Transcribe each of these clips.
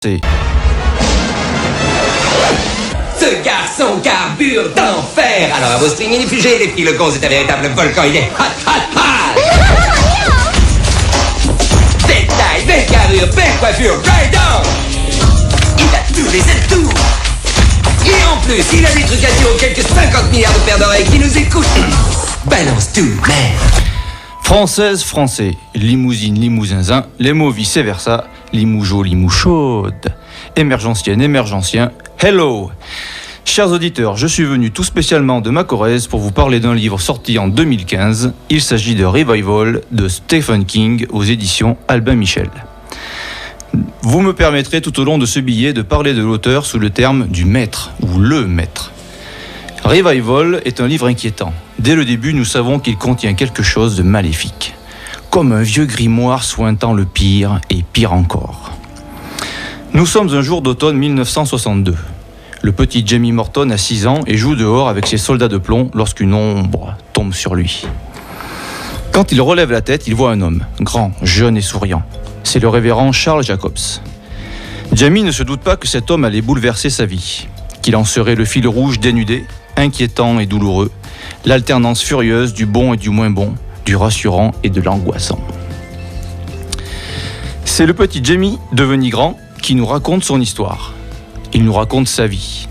C'est... Ce garçon carbure d'enfer. Alors à vos strings inifugés, les filles, le con, c'est un véritable volcan. Il est hot, hot, hot. Belle taille, belle carrure, belle coiffure, right on. Il a tous les atouts. Et en plus, il a des trucs à dire aux quelques 50 milliards de paires d'oreilles qui nous écoutent. Balance tout, merde. Française, français, limousine, limousinzin, les mots vice-versa, limoujo, limouchaude, émergencienne, émergencien, hello. Chers auditeurs, je suis venu tout spécialement de ma Corrèze pour vous parler d'un livre sorti en 2015. Il s'agit de Revival de Stephen King aux éditions Albin Michel. Vous me permettrez tout au long de ce billet de parler de l'auteur sous le terme du maître ou le maître. Revival est un livre inquiétant. Dès le début, nous savons qu'il contient quelque chose de maléfique. Comme un vieux grimoire sointant le pire et pire encore. Nous sommes un jour d'automne 1962. Le petit Jamie Morton a 6 ans et joue dehors avec ses soldats de plomb lorsqu'une ombre tombe sur lui. Quand il relève la tête, il voit un homme, grand, jeune et souriant. C'est le révérend Charles Jacobs. Jamie ne se doute pas que cet homme allait bouleverser sa vie, qu'il en serait le fil rouge dénudé, inquiétant et douloureux, l'alternance furieuse du bon et du moins bon, du rassurant et de l'angoissant. C'est le petit Jamie, devenu grand, qui nous raconte son histoire. Il nous raconte sa vie,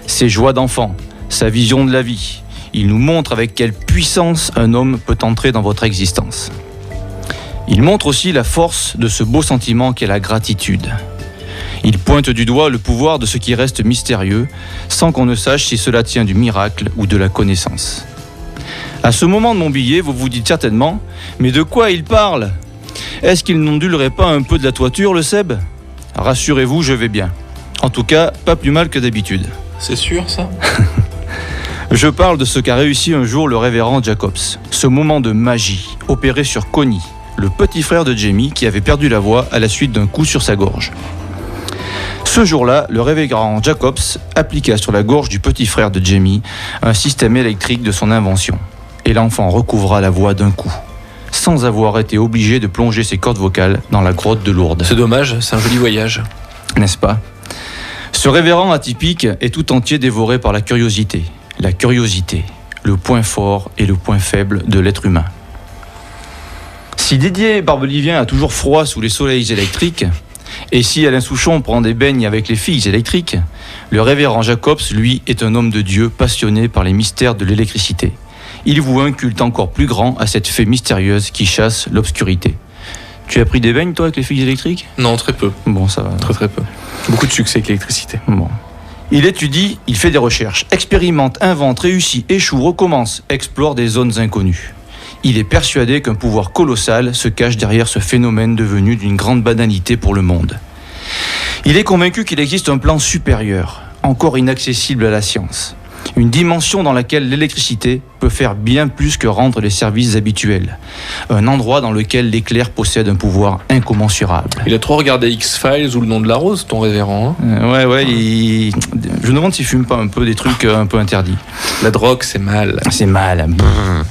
ses joies d'enfant, sa vision de la vie. Il nous montre avec quelle puissance un homme peut entrer dans votre existence. Il montre aussi la force de ce beau sentiment qu'est la gratitude. Il pointe du doigt le pouvoir de ce qui reste mystérieux, sans qu'on ne sache si cela tient du miracle ou de la connaissance. À ce moment de mon billet, vous vous dites certainement « Mais de quoi il parle ? Est-ce qu'il n'ondulerait pas un peu de la toiture, le Seb ?» Rassurez-vous, je vais bien. En tout cas, pas plus mal que d'habitude. C'est sûr, ça ? Je parle de ce qu'a réussi un jour le révérend Jacobs. Ce moment de magie, opéré sur Connie, le petit frère de Jamie qui avait perdu la voix à la suite d'un coup sur sa gorge. Ce jour-là, le révérend Jacobs appliqua sur la gorge du petit frère de Jamie un système électrique de son invention. Et l'enfant recouvra la voix d'un coup, sans avoir été obligé de plonger ses cordes vocales dans la grotte de Lourdes. C'est dommage, c'est un joli voyage. N'est-ce pas ? Ce révérend atypique est tout entier dévoré par la curiosité. La curiosité, le point fort et le point faible de l'être humain. Si Didier Barbelivien a toujours froid sous les soleils électriques, et si Alain Souchon prend des baignes avec les filles électriques, le révérend Jacobs, lui, est un homme de Dieu passionné par les mystères de l'électricité. Il voue un culte encore plus grand à cette fée mystérieuse qui chasse l'obscurité. Tu as pris des baignes, toi, avec les filles électriques ? Non, très peu. Bon, ça va. Très peu. Beaucoup de succès avec l'électricité. Bon. Il étudie, il fait des recherches, expérimente, invente, réussit, échoue, recommence, explore des zones inconnues. Il est persuadé qu'un pouvoir colossal se cache derrière ce phénomène devenu d'une grande banalité pour le monde. Il est convaincu qu'il existe un plan supérieur, encore inaccessible à la science. Une dimension dans laquelle l'électricité peut faire bien plus que rendre les services habituels. Un endroit dans lequel l'éclair possède un pouvoir incommensurable. Il a trop regardé X-Files ou Le Nom de la Rose, ton révérend. Hein Je me demande s'il fume pas un peu des trucs un peu interdits. La drogue, c'est mal. C'est mal. Brrr.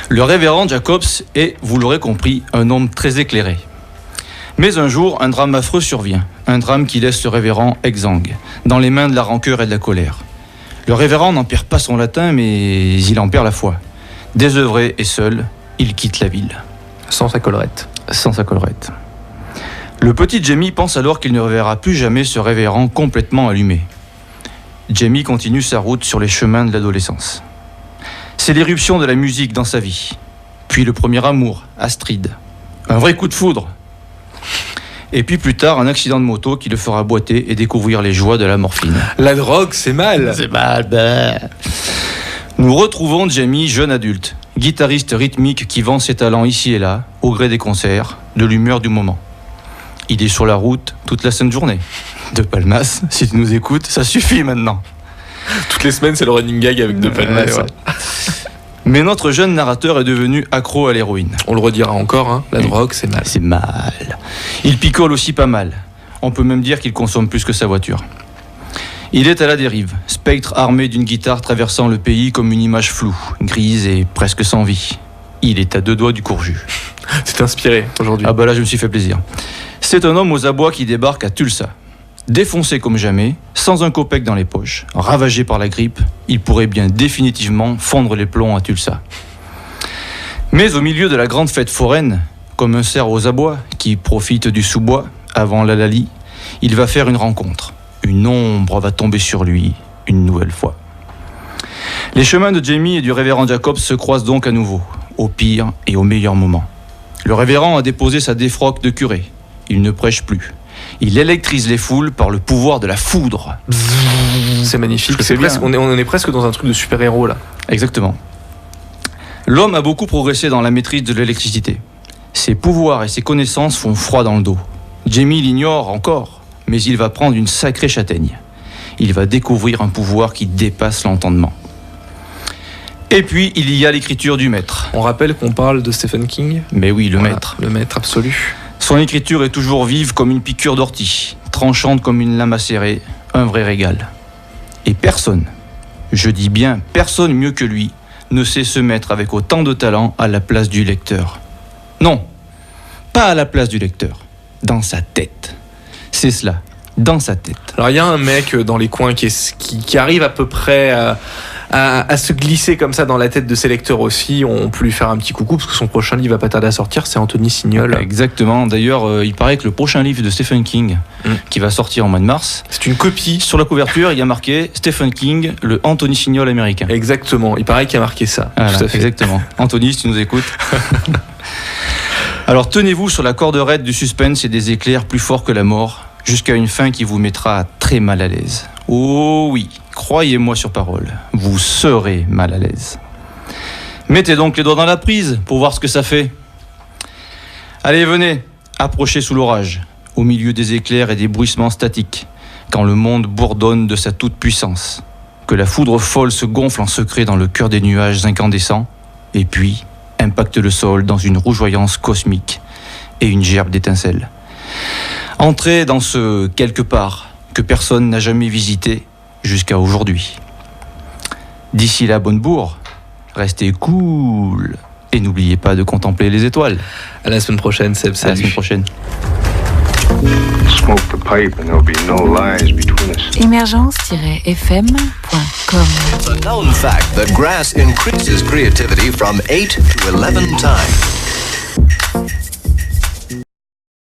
Le révérend Jacobs est, vous l'aurez compris, un homme très éclairé. Mais un jour, un drame affreux survient. Un drame qui laisse le révérend exsangue, dans les mains de la rancœur et de la colère. Le révérend n'en perd pas son latin, mais il en perd la foi. Désœuvré et seul, il quitte la ville. Sans sa collerette. Sans sa collerette. Le petit Jamie pense alors qu'il ne reverra plus jamais ce révérend complètement allumé. Jamie continue sa route sur les chemins de l'adolescence. C'est l'éruption de la musique dans sa vie. Puis le premier amour, Astrid. Un vrai coup de foudre. Et puis plus tard, un accident de moto qui le fera boiter et découvrir les joies de la morphine. La drogue, c'est mal. C'est mal, ben. Nous retrouvons Jamie, jeune adulte, guitariste rythmique qui vend ses talents ici et là, au gré des concerts, de l'humeur du moment. Il est sur la route toute la sainte journée. De Palmas, si tu nous écoutes, ça suffit maintenant. Toutes les semaines, c'est le running gag avec De Palmas. Ouais. Mais notre jeune narrateur est devenu accro à l'héroïne. On le redira encore, hein, la drogue, c'est mal. C'est mal. Il picole aussi pas mal. On peut même dire qu'il consomme plus que sa voiture. Il est à la dérive, spectre armé d'une guitare traversant le pays comme une image floue, grise et presque sans vie. Il est à 2 doigts du courju. C'est inspiré aujourd'hui. Ah bah là, je me suis fait plaisir. C'est un homme aux abois qui débarque à Tulsa. Défoncé comme jamais, sans un copec dans les poches, ravagé par la grippe, il pourrait bien définitivement fondre les plombs à Tulsa. Mais au milieu de la grande fête foraine, comme un cerf aux abois qui profite du sous-bois avant la lalie, il va faire une rencontre. Une ombre va tomber sur lui une nouvelle fois. Les chemins de Jamie et du révérend Jacobs se croisent donc à nouveau, au pire et au meilleur moment. Le révérend a déposé sa défroque de curé. Il ne prêche plus. Il électrise les foules par le pouvoir de la foudre. C'est magnifique. Je fais bien. On est presque dans un truc de super-héros là. Exactement. L'homme a beaucoup progressé dans la maîtrise de l'électricité. Ses pouvoirs et ses connaissances font froid dans le dos. Jamie l'ignore encore, mais il va prendre une sacrée châtaigne. Il va découvrir un pouvoir qui dépasse l'entendement. Et puis, il y a l'écriture du maître. On rappelle qu'on parle de Stephen King. Mais oui, le Voilà, maître. Le maître absolu. Son écriture est toujours vive comme une piqûre d'ortie, tranchante comme une lame acérée, un vrai régal. Et personne, je dis bien personne mieux que lui, ne sait se mettre avec autant de talent à la place du lecteur. Non, pas à la place du lecteur, dans sa tête. C'est cela, dans sa tête. Alors il y a un mec dans les coins qui arrive à peu près à se glisser comme ça dans la tête de ses lecteurs aussi. On peut lui faire un petit coucou parce que son prochain livre va pas tarder à sortir, c'est Anthony Signol. Exactement, d'ailleurs il paraît que le prochain livre de Stephen King, qui va sortir en mois de mars, C'est une copie. sur la couverture il y a marqué Stephen King, le Anthony Signol américain. Exactement, il paraît qu'il y a marqué ça. Voilà, Tout à fait. exactement. Anthony, si tu nous écoutes. Alors tenez-vous sur la corde raide du suspense et des éclairs plus forts que la mort, jusqu'à une fin qui vous mettra très mal à l'aise. Oh oui, croyez-moi sur parole, vous serez mal à l'aise. Mettez donc les doigts dans la prise pour voir ce que ça fait. Allez, venez, approchez sous l'orage, au milieu des éclairs et des bruissements statiques, quand le monde bourdonne de sa toute-puissance, que la foudre folle se gonfle en secret dans le cœur des nuages incandescents, et puis impacte le sol dans une rougeoyance cosmique et une gerbe d'étincelles. Entrez dans ce quelque part que personne n'a jamais visité jusqu'à aujourd'hui. D'ici là, bonne bourre, restez cool et n'oubliez pas de contempler les étoiles. À la semaine prochaine, Seb. À la Salut. semaine prochaine. Smoke the pipe and there'll be no lies between us. Émergence-fm.com. It's a known fact that grass increases creativity from 8 to 11 times.